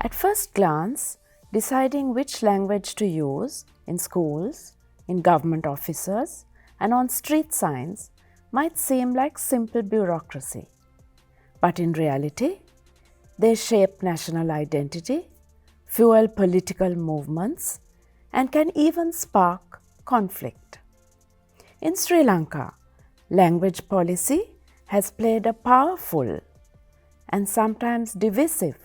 At first glance, deciding which language to use in schools, in government offices, and on street signs might seem like simple bureaucracy. But in reality, they shape national identity, fuel political movements, and can even spark conflict. In Sri Lanka, language policy has played a powerful and sometimes divisive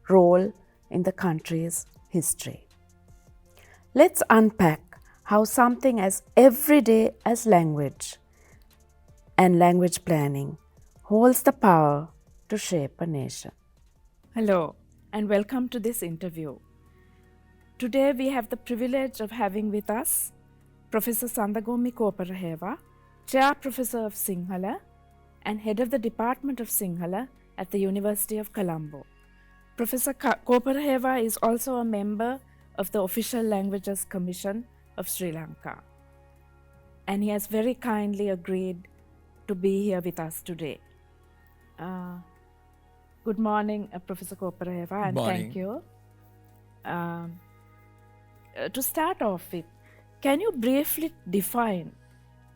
role in the country's history. Let's unpack how something as everyday as language and language planning holds the power to shape a nation. Hello, and welcome to this interview. Today we have the privilege of having with us Professor Sandagomi Coperahewa, Chair Professor of Sinhala and Head of the Department of Sinhala at the University of Colombo. Professor Coperahewa is also a member of the Official Languages Commission of Sri Lanka, and he has very kindly agreed to be here with us today. Good morning, Professor Coperahewa, and thank you. To start off with, can you briefly define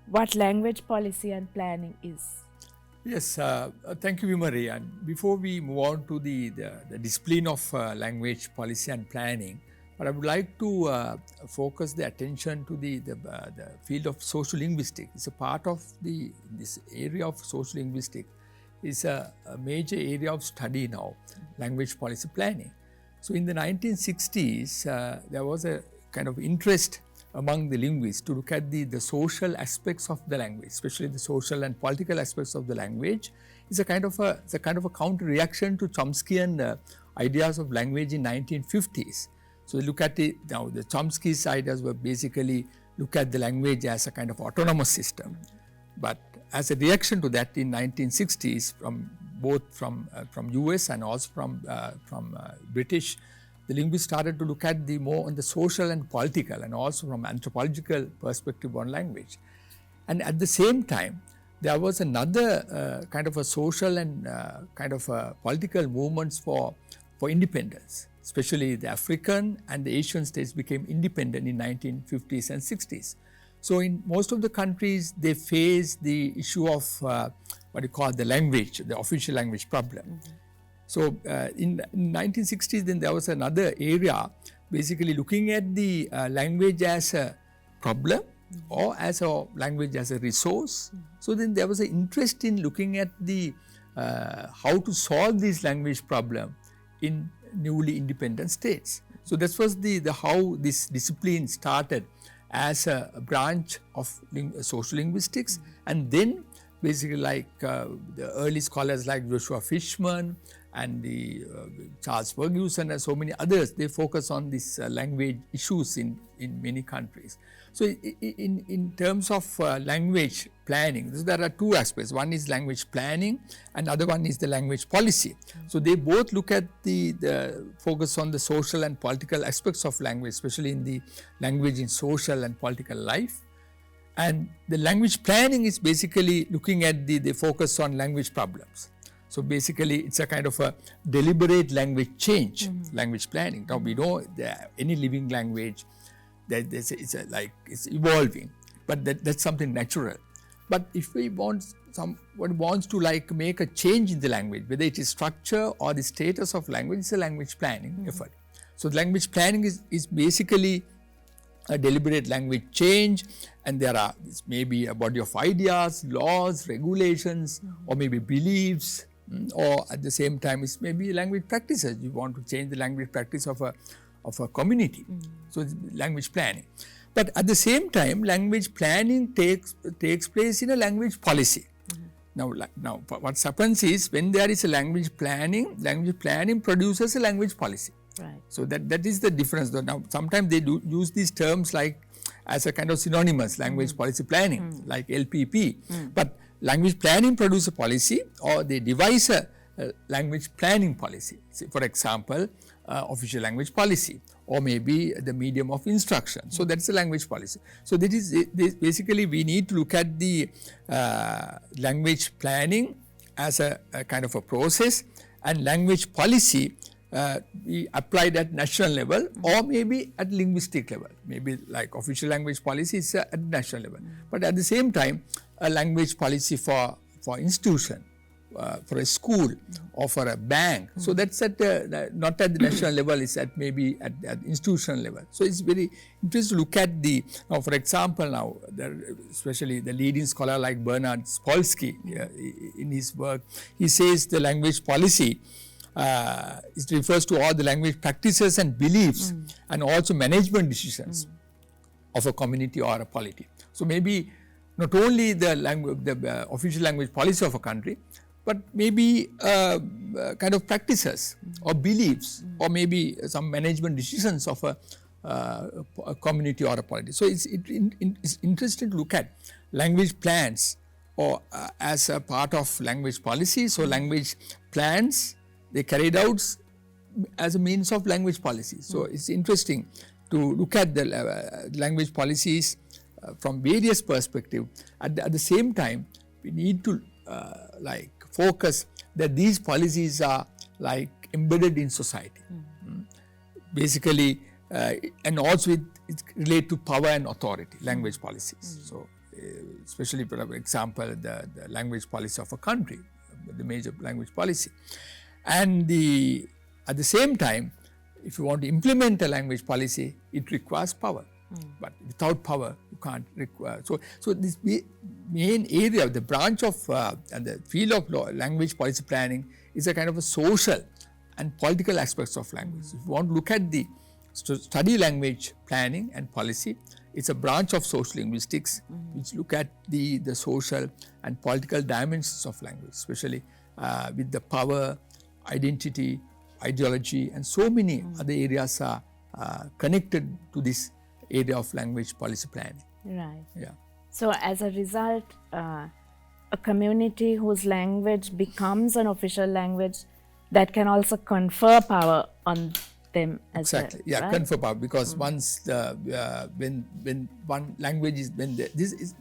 what language policy and planning is? Yes, thank you, Vivimarie. And before we move on to the discipline of language policy and planning, but I would like to focus the attention to the field of sociolinguistics. It's a part of this area of sociolinguistics. Is a major area of study now, language policy planning. So in the 1960s, there was a kind of interest among the linguists to look at the social aspects of the language, especially the social and political aspects of the language. It's a kind of a counter reaction to Chomskyan ideas of language in 1950s. So look at it now. The Chomsky's ideas were basically look at the language as a kind of autonomous system, but as a reaction to that in 1960s, from US and also from British, the linguists started to look at the more on the social and political and also from anthropological perspective on language. And at the same time, there was another kind of a social and kind of political movements for independence, especially the African and the Asian states became independent in 1950s and 60s. So in most of the countries, they face the issue of what you call the language, the official language problem. Mm-hmm. So in 1960s, then there was another area basically looking at the language as a problem, mm-hmm. or as a language as a resource. Mm-hmm. So then there was an interest in looking at the how to solve this language problem in newly independent states. So that was the how this discipline started as a branch of sociolinguistics, mm-hmm. and then basically like the early scholars like Joshua Fishman and the Charles Ferguson and so many others, they focus on these language issues in many countries. So in terms of language planning, there are two aspects. One is language planning and other one is the language policy. Mm-hmm. So they both look at the focus on the social and political aspects of language, especially in the language in social and political life. And the language planning is basically looking at the focus on language problems. So basically it's a kind of a deliberate language change, mm-hmm. language planning. Now we know that any living language, it's evolving, but that's something natural. But if we want someone wants to like make a change in the language, whether it is structure or the status of language, it's a language planning mm-hmm. effort. So the language planning is basically a deliberate language change, and there are maybe a body of ideas, laws, regulations, mm-hmm. or maybe beliefs, or at the same time it's maybe language practices. You want to change the language practice of a community. Mm-hmm. So it's language planning. But at the same time, language planning takes place in a language policy. Mm-hmm. Now what happens is when there is a language planning produces a language policy. Right. So that is the difference. Now sometimes they do use these terms like as a kind of synonymous, language policy planning, like LPP. But language planning produces a policy, or they devise a language planning policy. See, for example, official language policy, or maybe the medium of instruction. So that's a language policy. So that is basically we need to look at the language planning as a kind of a process, and language policy we applied at national level or maybe at linguistic level, maybe like official language policy is at national level. But at the same time, a language policy for institution, for a school or for a bank. So that's at not at the national level, it's at maybe at institutional level. So it's very interesting to look at the, now for example now, especially the leading scholar like Bernard Spolsky in his work, he says the language policy it refers to all the language practices and beliefs and also management decisions of a community or a polity. So maybe not only the official language policy of a country, but maybe kind of practices or beliefs or maybe some management decisions of a community or a polity. So it's interesting to look at language plans or as a part of language policy. So language plans, they carried out as a means of language policy. So it's interesting to look at the language policies from various perspectives. At the same time, we need to like focus that these policies are like embedded in society. Basically, and also it relate to power and authority, language policies. So especially for example, the language policy of a country, the major language policy. And at the same time, if you want to implement a language policy, it requires power. But without power, you can't require. So this main area, the branch of and the field of language policy planning is a kind of a social and political aspects of language. If you want to look at the study language planning and policy, it's a branch of sociolinguistics which look at the social and political dimensions of language, especially with the power, identity, ideology, and so many other areas are connected to this area of language policy planning. Right. Yeah. So as a result, a community whose language becomes an official language, that can also confer power on them as well. Exactly. Yeah, right? confer power, because once the when one language is this is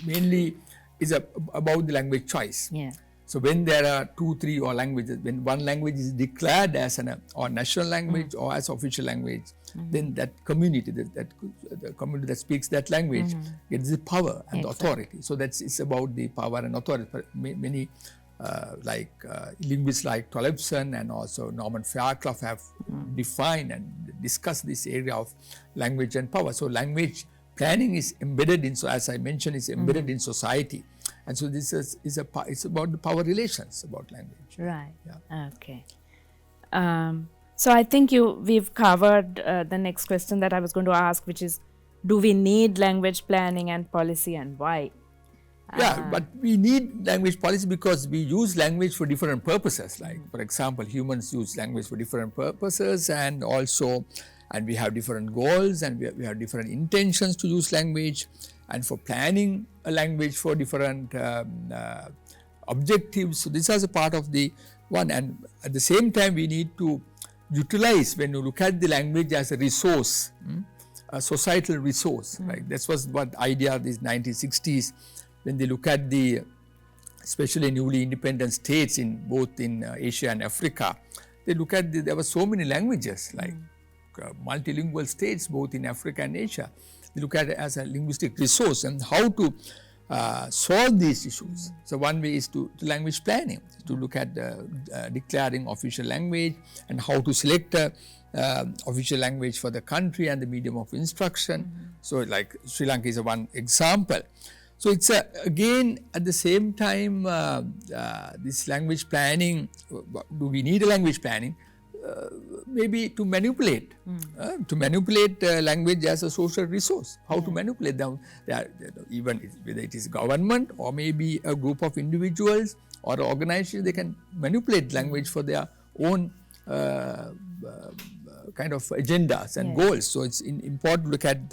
mainly is about the language choice. Yeah. So when there are 2, 3 or languages, when one language is declared as an or national language or as official language, then that community, the community that speaks that language gets the power and the authority. So it's about the power and authority. Many linguists like Tollefson and also Norman Fairclough have defined and discussed this area of language and power. So language planning is embedded in, so as I mentioned, is embedded in society. And so this is it's about the power relations about language. Right. Yeah. Okay. So I think we've covered the next question that I was going to ask, which is, do we need language planning and policy, and why? Yeah, but we need language policy because we use language for different purposes. Like, for example, humans use language for different purposes, and we have different goals, and we have different intentions to use language, and for planning a language for different objectives. So this is a part of the one, and at the same time we need to utilize, when you look at the language as a resource, a societal resource. Right? That was what idea of these 1960s, when they look at the especially newly independent states in both in Asia and Africa. They look at there were so many languages, like multilingual states both in Africa and Asia. They look at it as a linguistic resource and how to solve these issues. So one way is to language planning, to look at declaring official language and how to select official language for the country and the medium of instruction. So like Sri Lanka is one example. So it's again at the same time this language planning, do we need a language planning? Maybe to manipulate language as a social resource. How to manipulate them? Even whether it is government or maybe a group of individuals or an organization, they can manipulate language for their own kind of agendas and goals. So it's important to look at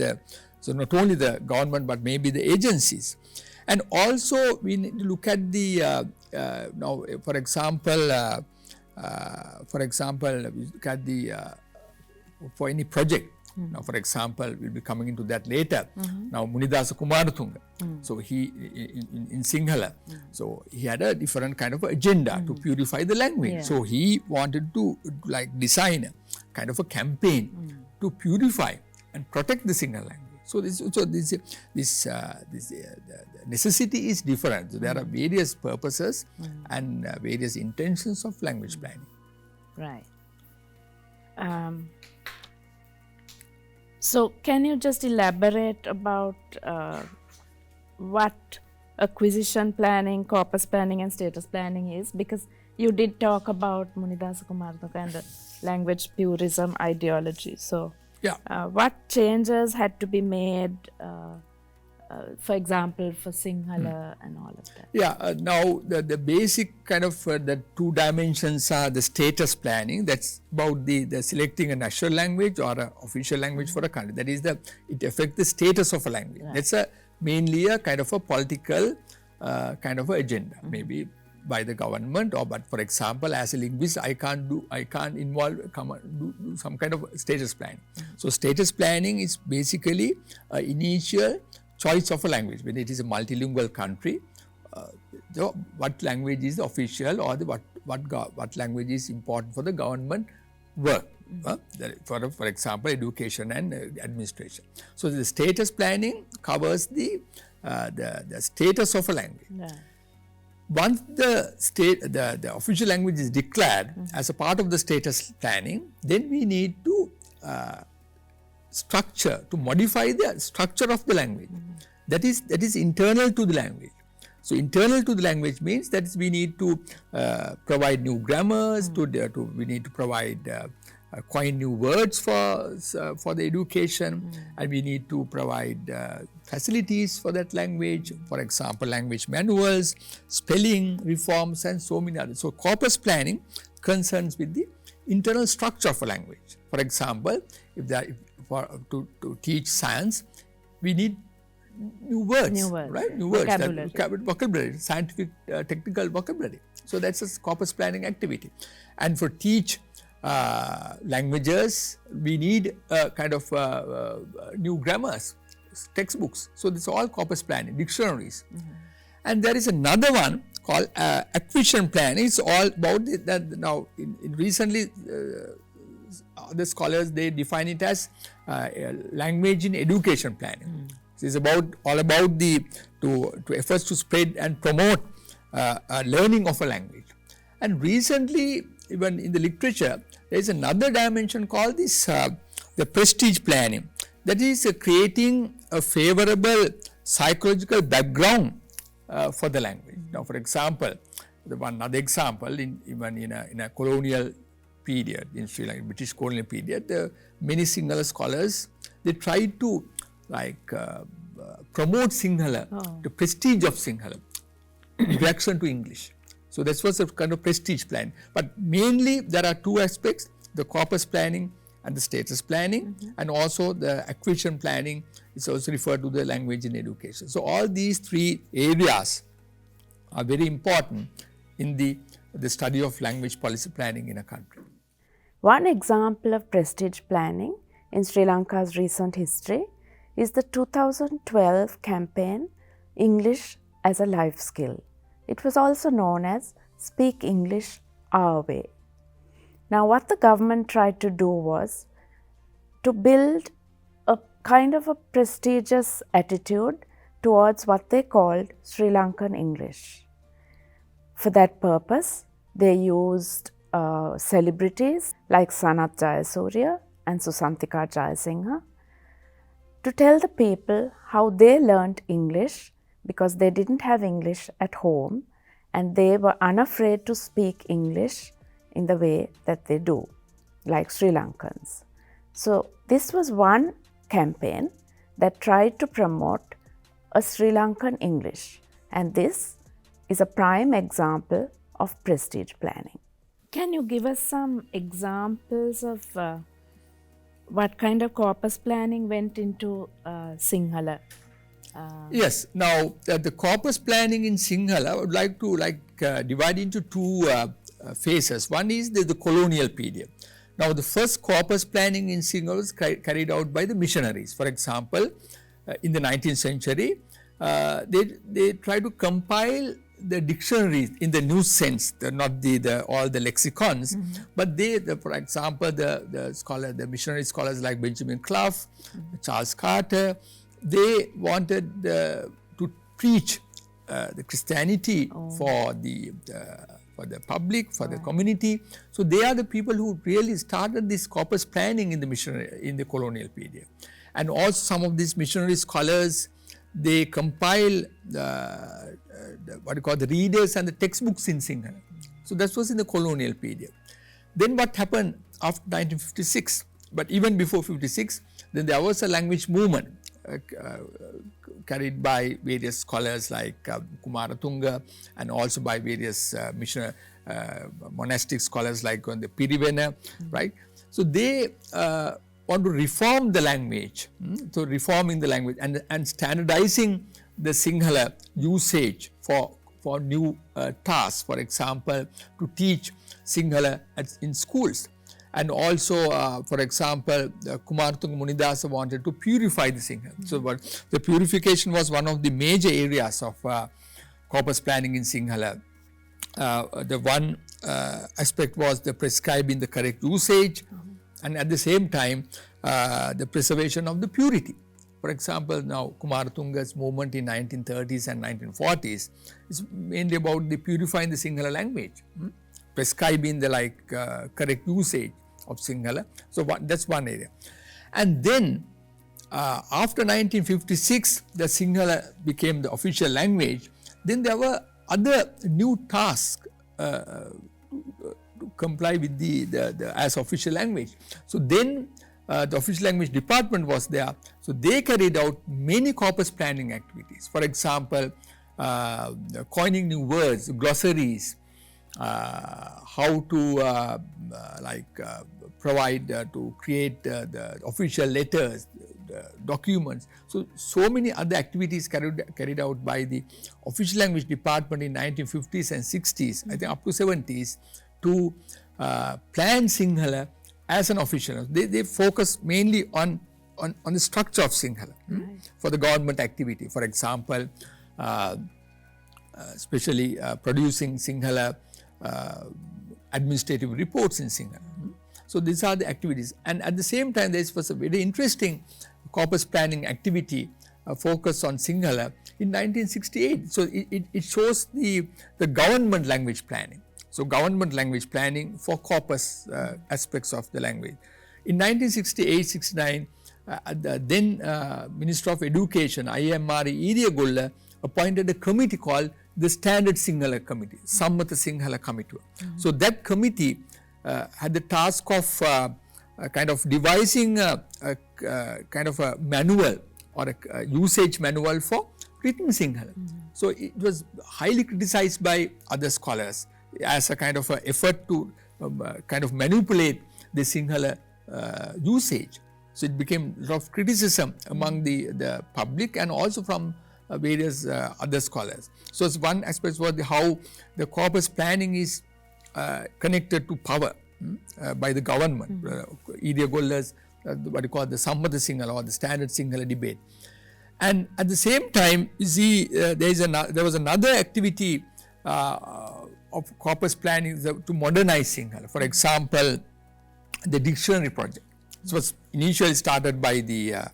so not only the government but maybe the agencies, and also we need to look at the now for example we look at the for any project Now, for example, we'll be coming into that later. Now, Munidasa Kumaratunga. So, he in Sinhala. So, he had a different kind of agenda to purify the language. So, he wanted to like design a kind of a campaign to purify and protect the Sinhala language. So, the necessity is different. So, there are various purposes and various intentions of language planning. Right. So, can you just elaborate about what acquisition planning, corpus planning and status planning is? Because you did talk about Munidasa Kumaratunga and the language purism ideology. So, what changes had to be made, for example, for Sinhala and all of that? Now the basic kind of the two dimensions are the status planning. That's about the selecting a national language or an official language for a country. That is it affects the status of a language. Right. That's mainly a kind of a political kind of a agenda, maybe by the government, or but for example, as a linguist, I can't do some kind of status planning. So status planning is basically initial choice of a language. When it is a multilingual country, what language is official, or what language is important for the government work, for example, education and administration. So the status planning covers the status of a language. Yeah. Once the official language is declared as a part of the status planning, then we need to modify the structure of the language. That is internal to the language. So internal to the language means that we need to provide new grammars, we need to provide coin new words for the education, and we need to provide facilities for that language, for example, language manuals, spelling reforms and so many others. So corpus planning concerns with the internal structure of a language. For example, to teach science, we need new words, right? New words, vocabulary, scientific, technical vocabulary. So that's a corpus planning activity. And for teach languages, we need kind of new grammars, textbooks. So this is all corpus planning, dictionaries. And there is another one called acquisition planning. It's all about that. Now, recently, the scholars, they define it as language in education planning. So it's all about the efforts to spread and promote learning of a language. And recently, even in the literature, there is another dimension called the prestige planning. That is creating a favorable psychological background for the language. Now, for example, another example, even in a colonial period in Sri Lanka, British colonial period, many Sinhala scholars, they tried to promote Sinhala, the prestige of Sinhala, in reaction to English. So that was a kind of prestige plan. But mainly there are two aspects: the corpus planning and the status planning, and also the acquisition planning is also referred to the language in education. So all these three areas are very important in the study of language policy planning in a country. One example of prestige planning in Sri Lanka's recent history is the 2012 campaign English as a Life Skill. It was also known as Speak English Our Way. Now, what the government tried to do was to build a kind of a prestigious attitude towards what they called Sri Lankan English. For that purpose, they used celebrities like Sanath Jayasuriya and Susantika Jayasinghe to tell the people how they learnt English, because they didn't have English at home and they were unafraid to speak English in the way that they do, like Sri Lankans. So this was one campaign that tried to promote a Sri Lankan English, and this is a prime example of prestige planning. Can you give us some examples of what kind of corpus planning went into Sinhala? Yes. Now, the corpus planning in Sinhala, I would like to divide into two phases. One is the colonial period. Now, the first corpus planning in Sinhala was carried out by the missionaries. For example, in the 19th century, they try to compile the dictionaries in the new sense, not all the lexicons, but for example, the missionary scholars like Benjamin Clough, Charles Carter, they wanted to preach the Christianity for the public, for the community. So they are the people who really started this corpus planning in the colonial period. And also some of these missionary scholars, they compile the readers and the textbooks in Sinhala. So that was in the colonial period. Then what happened after 1956, but even before 56, then there was a language movement carried by various scholars like Kumaratunga, and also by various monastic scholars like the Pirivena, right? So they want to reform the language, so reforming the language and standardizing the Sinhala usage for new tasks, for example, to teach Sinhala in schools. And also, for example, Kumaratunga Munidasa wanted to purify the Sinhala. So, the purification was one of the major areas of corpus planning in Sinhala. The one aspect was the prescribing the correct usage, and at the same time, the preservation of the purity. For example, now Kumaratunga's movement in 1930s and 1940s is mainly about the purifying the Sinhala language, prescribing the correct usage of Sinhala. So that's one area. And then after 1956, the Sinhala became the official language. Then there were other new tasks to comply with the as official language. So then the official language department was there. So they carried out many corpus planning activities. For example, coining new words, glossaries, how to provide to create the official letters, the documents. So many other activities carried out by the official language department in 1950s and 60s, I think up to 70s, to plan Sinhala as an official. They focus mainly on the structure of Sinhala for the government activity. For example, especially producing Sinhala administrative reports in Sinhala. So these are the activities, and at the same time there was a very interesting corpus planning activity focused on Sinhala in 1968. So it shows the government language planning. So government language planning for corpus aspects of the language. In 1968-69, the then Minister of Education, Vivimarie Vanderpoorten, appointed a committee called the Standard Sinhala Committee, Sammata Sinhala Committee. So that committee had the task of kind of devising a kind of a manual or a usage manual for written Sinhala. So it was highly criticized by other scholars as a kind of a effort to kind of manipulate the Sinhala usage. So it became a lot of criticism among the public and also from various other scholars. So one aspect was how the corpus planning is connected to power by the government. Iria Golla's what you call the Sammata Sinhala or the Standard Sinhala debate. And at the same time, you see there was another activity of corpus planning to modernize Sinhala. For example, the dictionary project. It was initially started by the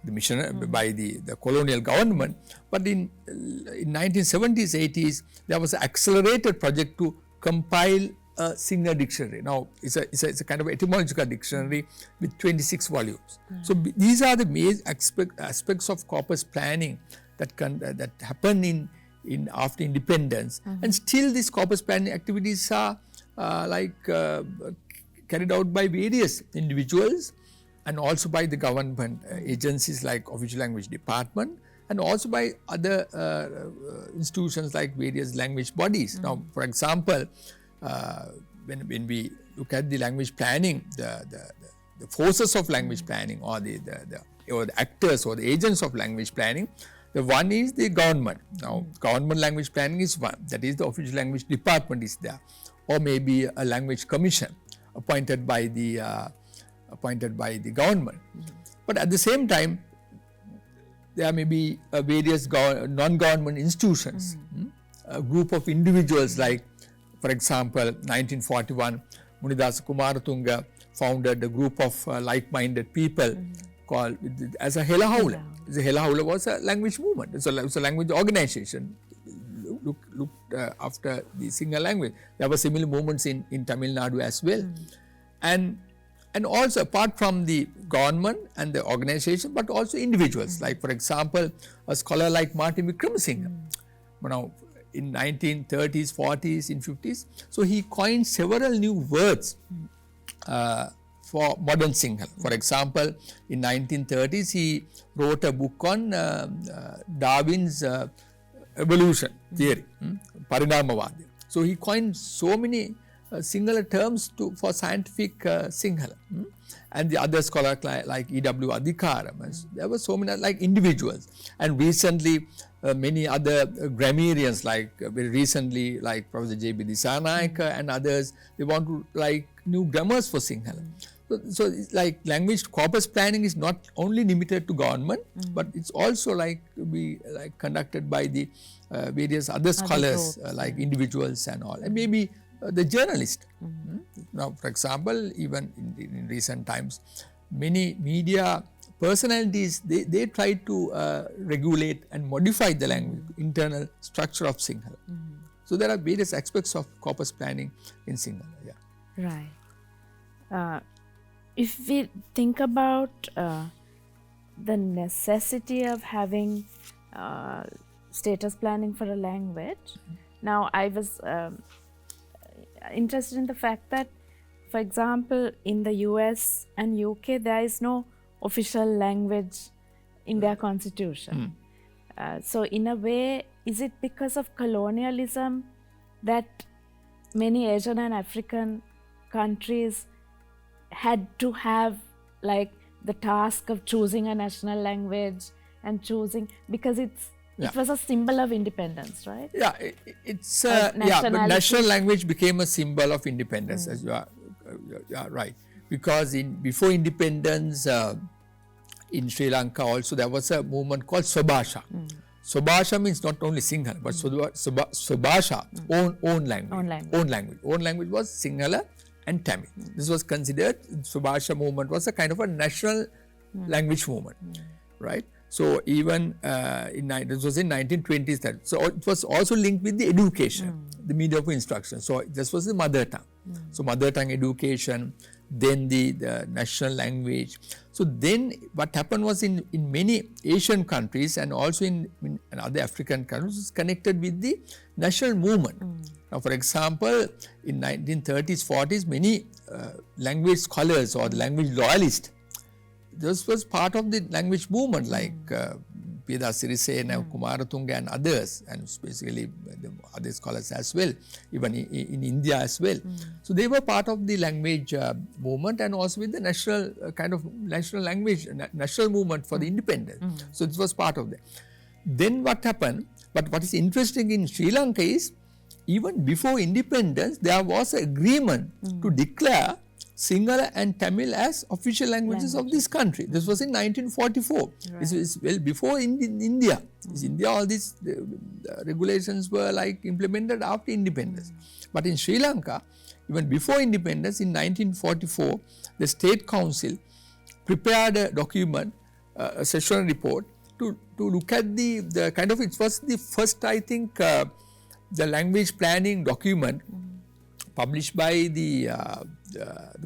mission by the colonial government, but in 1970s, 80s, there was an accelerated project to compile a Sinhala dictionary. Now, it's a kind of etymological dictionary with 26 volumes. So these are the major aspects of corpus planning that happened in after independence, and still these corpus planning activities are carried out by various individuals and also by the government agencies like Official Language Department, and also by other institutions like various language bodies. Now, for example, when we look at the language planning, the forces of language planning or the actors or the agents of language planning, the one is the government. Now, government language planning is one, that is the Official Language Department is there, or maybe a language commission, appointed by the government. But at the same time, there may be various non-government institutions, a group of individuals like, for example, 1941, Munidasa Kumaratunga founded a group of like-minded people called as a Hela Haula. The Hela Haula was a language movement. It's a language organization. Looked after the Sinhala language. There were similar movements in Tamil Nadu as well. And also apart from the government and the organization, but also individuals, like for example, a scholar like Martin Vikramasinghe, now in 1930s, 40s, in 50s. So he coined several new words for modern Sinhala. For example, in 1930s, he wrote a book on Darwin's evolution theory, Parinamavada. So he coined so many Sinhala terms for scientific Sinhala. And the other scholars like E.W. Adhikaram, there were so many like individuals. And recently, many other grammarians, like very recently, like Professor J.B. Disanayaka and others, they want to like new grammars for Sinhala. So it's like language corpus planning is not only limited to government, but it's also like conducted by the various other scholars, like individuals and all, and maybe the journalist. Now, for example, even in recent times, many media personalities, they try to regulate and modify the language, internal structure of Sinhala. So there are various aspects of corpus planning in Sinhala. Yeah. Right. If we think about the necessity of having status planning for a language, now I was interested in the fact that, for example, in the US and UK, there is no official language in their constitution. So in a way, is it because of colonialism that many Asian and African countries had to have like the task of choosing a national language and choosing, because it was a symbol of independence, right? Yeah, it's but national language became a symbol of independence, as you are right. Because before independence in Sri Lanka also there was a movement called Swabhasha. Swabhasha means not only Sinhala, but Swabhasha, own language. Own language was Sinhala and Tamil. This was considered, Swabhasha movement was a kind of a national language movement, right? So even this was in 1920s that, so it was also linked with the education, the media of instruction. So this was the mother tongue. So mother tongue education, then the national language. So then what happened was in many Asian countries and also in other African countries, was connected with the national movement. Now, for example, in 1930s, 40s, many language scholars or the language loyalists, this was part of the language movement, like Peda Sirisena, Kumaratunga and others, and basically the other scholars as well, even in India as well. So they were part of the language movement and also with the national kind of national language, national movement for the independence. So this was part of that. Then what happened, but what is interesting in Sri Lanka is, even before independence, there was an agreement to declare Sinhala and Tamil as official languages of this country. This was in 1944. Right. This is well before in India. In India, all these regulations were like implemented after independence. But in Sri Lanka, even before independence, in 1944, the State Council prepared a document, a session report, to look at the kind of, it was the first, I think, the language planning document published by the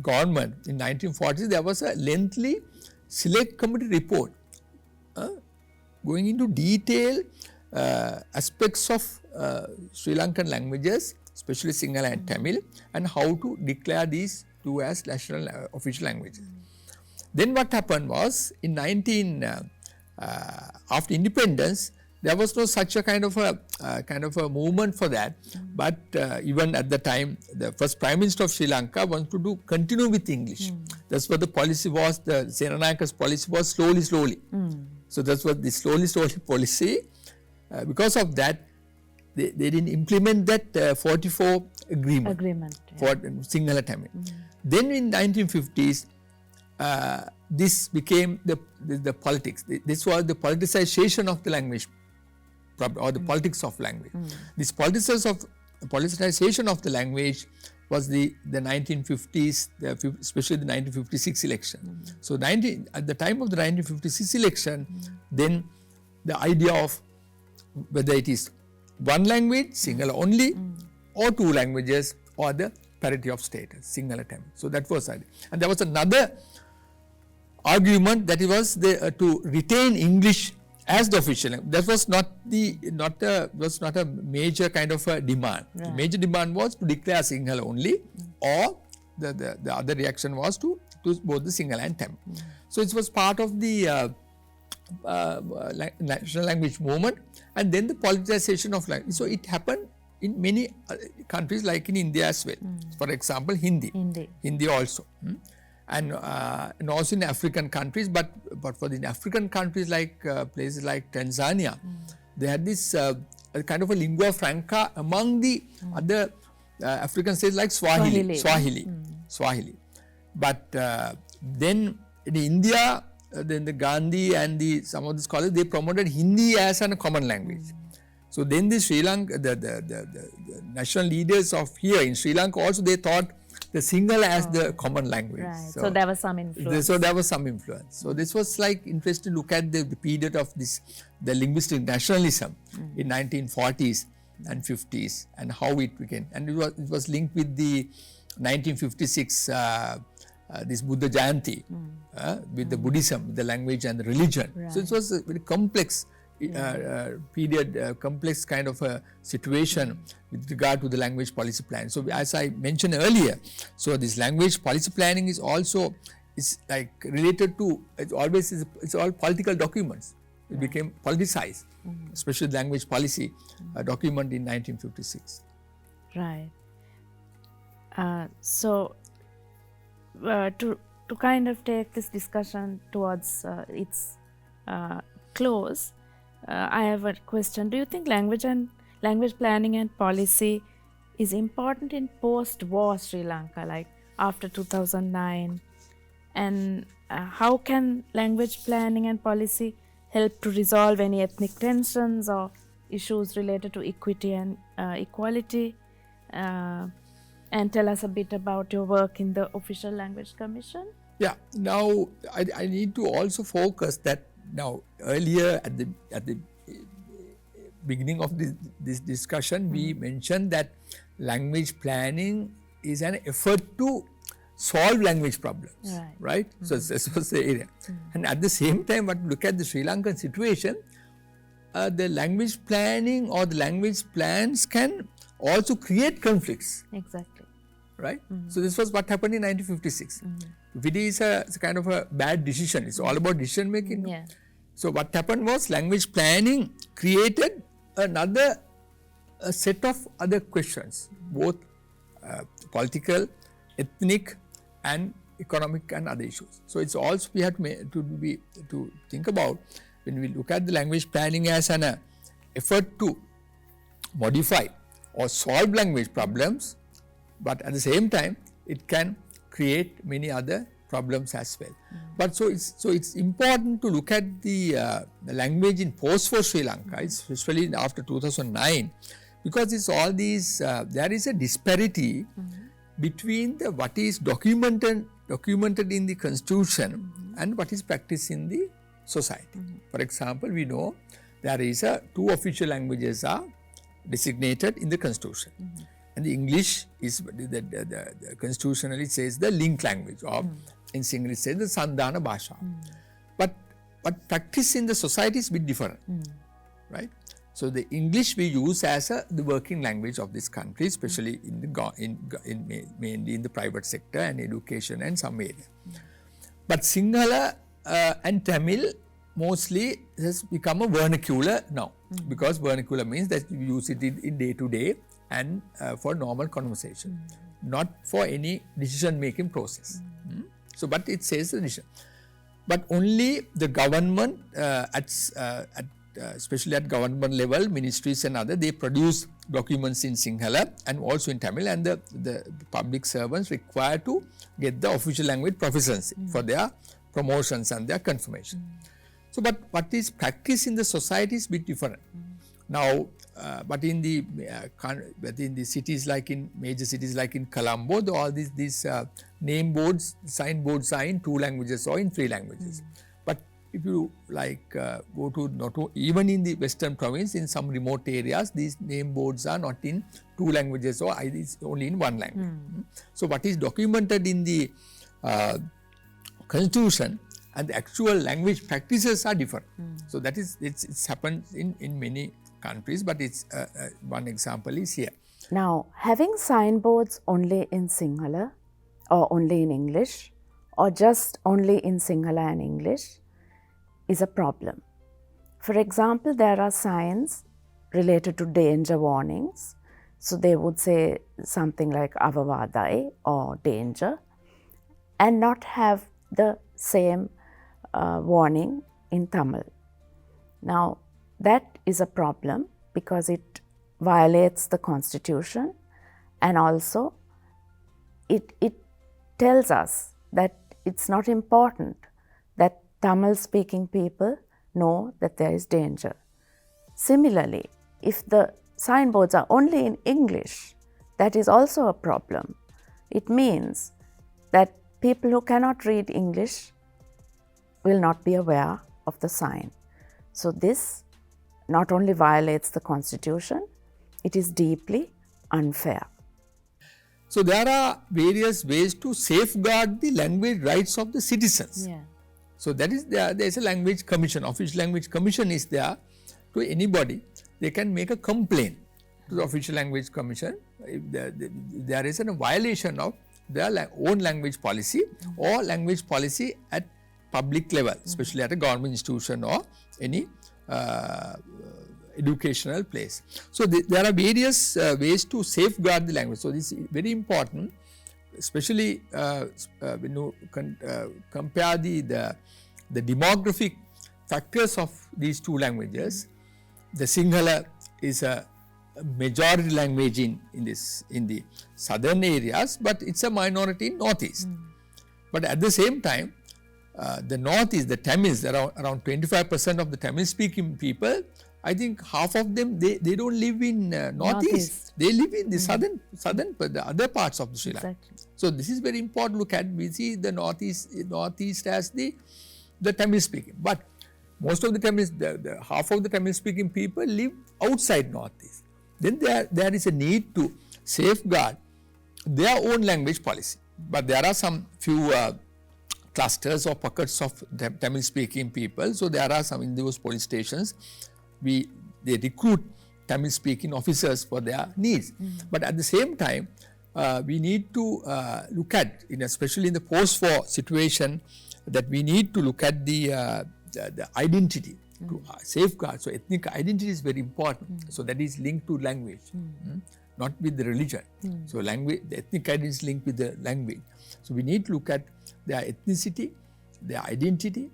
government in 1940s. There was a lengthy select committee report going into detail aspects of Sri Lankan languages, especially Sinhala and Tamil, and how to declare these two as national official languages. Then what happened was, in after independence, there was no such a kind of a movement for that. But even at the time, the first Prime Minister of Sri Lanka wanted to continue with English. That's what the policy was. The Senanayaka's policy was slowly. So that's what the slowly policy. Because of that, they didn't implement that 44 agreement for Sinhala Tamil. Then in 1950s, this became the politics. This was the politicization of the language problem, or the politics of language. This politicization of the language was the 1950s, especially the 1956 election. So at the time of the 1956 election, then the idea of whether it is one language, Sinhala only, or two languages, or the parity of status, Sinhala Tamil. So that was it. And there was another argument that it was to retain English as the official language. That was not a major kind of a demand. Right. The major demand was to declare Sinhala only, or the other reaction was to both the Sinhala and Tamil. So it was part of the national language movement, and then the politicization of language. So it happened in many countries, like in India as well. For example, Hindi also. And also in African countries, but for the African countries like places like Tanzania, they had this kind of a lingua franca among the other African states like Swahili. But then in India, then the Gandhi and some of the scholars, they promoted Hindi as a common language. So then the Sri Lanka, the national leaders of here in Sri Lanka also, they thought the Sinhala as the common language. Right. So there was some influence. So this was like interesting to look at the period of the linguistic nationalism in 1940s and 50s, and how it began. And it was linked with the 1956 this Buddha Jayanti, with the Buddhism, the language and the religion. Right. So it was a very complex period, complex kind of a situation with regard to the language policy plan. So as I mentioned earlier, so this language policy planning is also like related to, it's all political documents. It became politicized, especially the language policy document in 1956. Right. So to kind of take this discussion towards its close, I have a question. Do you think language planning and policy is important in post-war Sri Lanka, like after 2009? And how can language planning and policy help to resolve any ethnic tensions or issues related to equity and equality? And tell us a bit about your work in the Official Language Commission. Yeah, now I need to also focus that now earlier at the beginning of this discussion, we mentioned that language planning is an effort to solve language problems, right? So this was the area. And at the same time, but look at the Sri Lankan situation, the language planning or the language plans can also create conflicts. Exactly. Right? So this was what happened in 1956. It is a kind of a bad decision. It's all about decision making. Yeah. So what happened was language planning created another set of other questions, both political, ethnic, and economic and other issues. So it's also we have to think about when we look at the language planning as an effort to modify or solve language problems, but at the same time it can create many other problems as well. But so it's important to look at the language in post-war Sri Lanka, especially after 2009, because it's all these there is a disparity between what is documented in the constitution and what is practiced in the society. For example, we know there is two official languages are designated in the constitution. And the English is the constitutionally says the link language, or in Sinhala it says the Sandana Bhasha. But practice in the society is a bit different, right? So the English we use as the working language of this country, especially mainly in the private sector and education and some area. But Sinhala and Tamil mostly has become a vernacular now, because vernacular means that you use it in day to day and for normal conversation, not for any decision making process. So, but it says the decision. But only the government at especially at government level, ministries and other, they produce documents in Sinhala and also in Tamil, and the public servants require to get the official language proficiency for their promotions and their confirmation. So, but what is practiced in the society is a bit different. Now, but in the cities like in major cities like in Colombo, all these name boards, sign boards are in 2 languages or in 3 languages. But if you go to even in the Western province, in some remote areas, these name boards are not in 2 languages or it's only in 1 language. So, what is documented in the constitution and the actual language practices are different. So, that is it's happened in many countries, but it's one example is here. Now, having signboards only in Sinhala or only in English or just only in Sinhala and English is a problem. For example, there are signs related to danger warnings. So, they would say something like avavadai or danger and not have the same warning in Tamil. Now, that is a problem because it violates the constitution, and also it tells us that it's not important that Tamil speaking people know that there is danger. Similarly, if the signboards are only in English, that is also a problem. It means that people who cannot read English will not be aware of the sign. So, this not only violates the constitution, it is deeply unfair. So, there are various ways to safeguard the language rights of the citizens. Yeah. So, that is there is a language commission, official language commission is there. To anybody, they can make a complaint to the official language commission if there is a violation of their own language policy or language policy at public level, especially at a government institution or any educational place. So, there are various ways to safeguard the language. So, this is very important, especially when you compare the demographic factors of these 2 languages. The Sinhala is a majority language in the southern areas, but it's a minority in northeast. But at the same time, the northeast, the Tamils, around 25% of the Tamil speaking people, I think half of them they don't live in northeast. They live in the southern the other parts of the Sri Lanka. Exactly. So, this is very important to look at. We see the northeast as the Tamil speaking, but most of the Tamils, the half of the Tamil speaking people live outside northeast. Then there is a need to safeguard their own language policy. But there are some few clusters or pockets of Tamil speaking people. So, there are some in those police stations, they recruit Tamil speaking officers for their needs. But at the same time, we need to look at, especially in the post-war situation, that we need to look at the identity to safeguard. So, ethnic identity is very important. So, that is linked to language, not with the religion. So, the ethnic identity is linked with the language. So, we need to look at their ethnicity, their identity,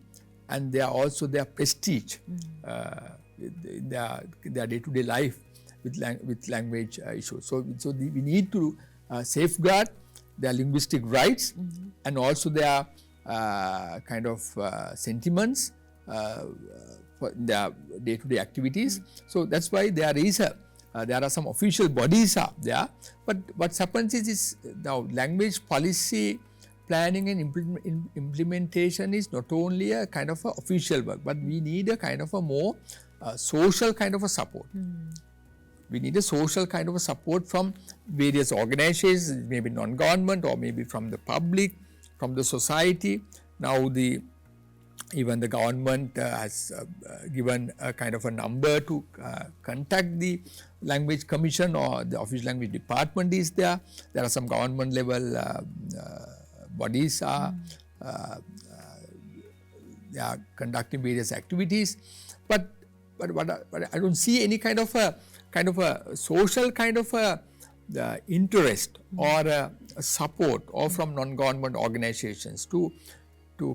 and also their prestige in their day-to-day life with language issues. So, we need to safeguard their linguistic rights and also their kind of sentiments for their day-to-day activities. So, that's why there are some official bodies are there, but what happens is now language policy planning and implementation is not only a kind of a official work, but we need a kind of a more social kind of a support. We need a social kind of a support from various organizations, maybe non-government or maybe from the public, from the society. Now, even the government has given a kind of a number to contact the language commission, or the official language department is there. There are some government level bodies they are conducting various activities, but I don't see any kind of a social kind of the interest or a support or from non-government organizations to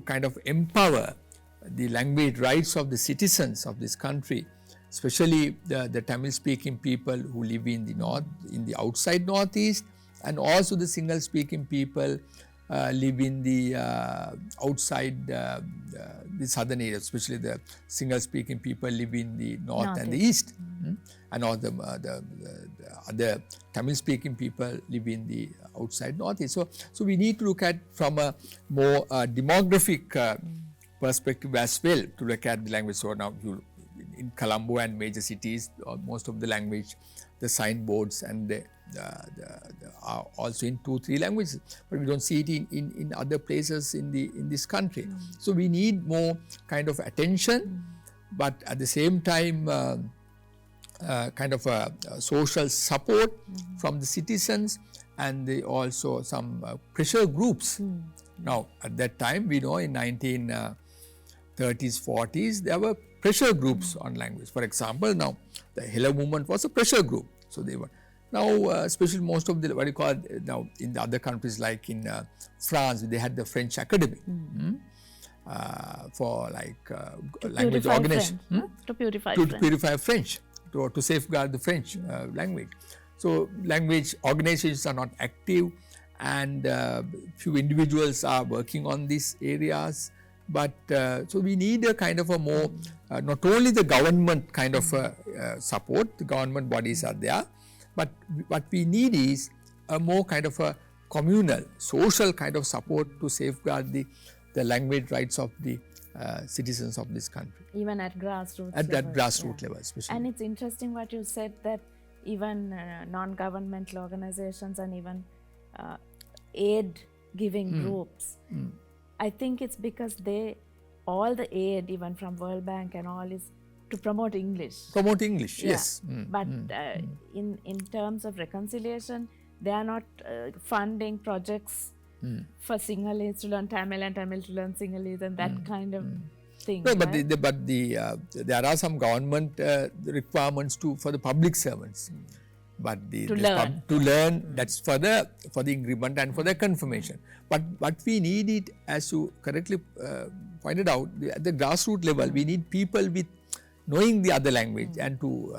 kind of empower the language rights of the citizens of this country especially the Tamil speaking people who live in the north, in the outside northeast, and also the Sinhala speaking people live in the outside the southern areas, especially the Sinhala speaking people live in the north and the east, and all the other Tamil speaking people live in the outside northeast. So we need to look at from a more demographic perspective as well to look at the language. So now in Colombo and major cities, most of the language, the signboards and are also in 2-3 languages, but we don't see it in other places in this country. So we need more kind of attention, but at the same time kind of social support from the citizens, and also some pressure groups. Now at that time, we know in 1930s, 40s, there were pressure groups on language. For example, now the Hello movement was a pressure group. So they were now, especially most of the what you call now in the other countries like in France, they had the French Academy for like language organization to purify French, to safeguard the French language. So language organizations are not active, and few individuals are working on these areas. But so we need a kind of a more, not only the government kind of support, the government bodies are there, but what we need is a more kind of a communal, social kind of support to safeguard the language rights of the citizens of this country. Even at grassroots level. At that grassroots level especially. And it's interesting what you said, that even non-governmental organizations and even aid giving groups, I think it's because all the aid even from World Bank and all is to promote English. Promote English, yes. But in terms of reconciliation, they are not funding projects for Sinhalese to learn Tamil and Tamil to learn Sinhalese and that kind of thing. No, but right? there are some government requirements for the public servants. But to learn, that's for the increment and for the confirmation. But what we need it, as you correctly pointed out, at the grassroots level, we need people with knowing the other language and to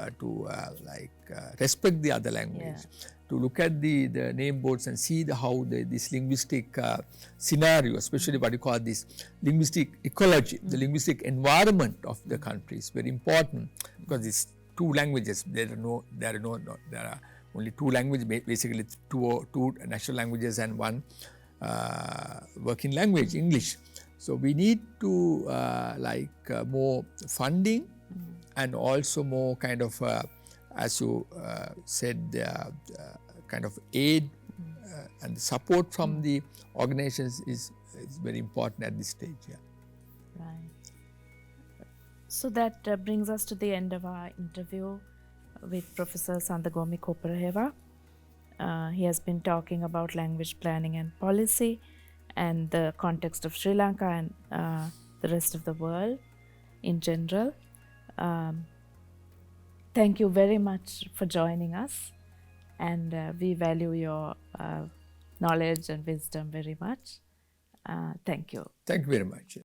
respect the other language, to look at the name boards and see how this linguistic scenario, especially what you call this linguistic ecology, the linguistic environment of the country is very important, because it's 2 languages. There are only 2 languages, basically two national languages and 1 working language, English. So we need to more funding and also more kind of, as you said, kind of aid and support from the organizations is very important at this stage. Yeah. Right. So that brings us to the end of our interview with Professor Sandagomi Coperahewa. He has been talking about language planning and policy and the context of Sri Lanka and the rest of the world in general. Thank you very much for joining us, and we value your knowledge and wisdom very much. Thank you. Thank you very much.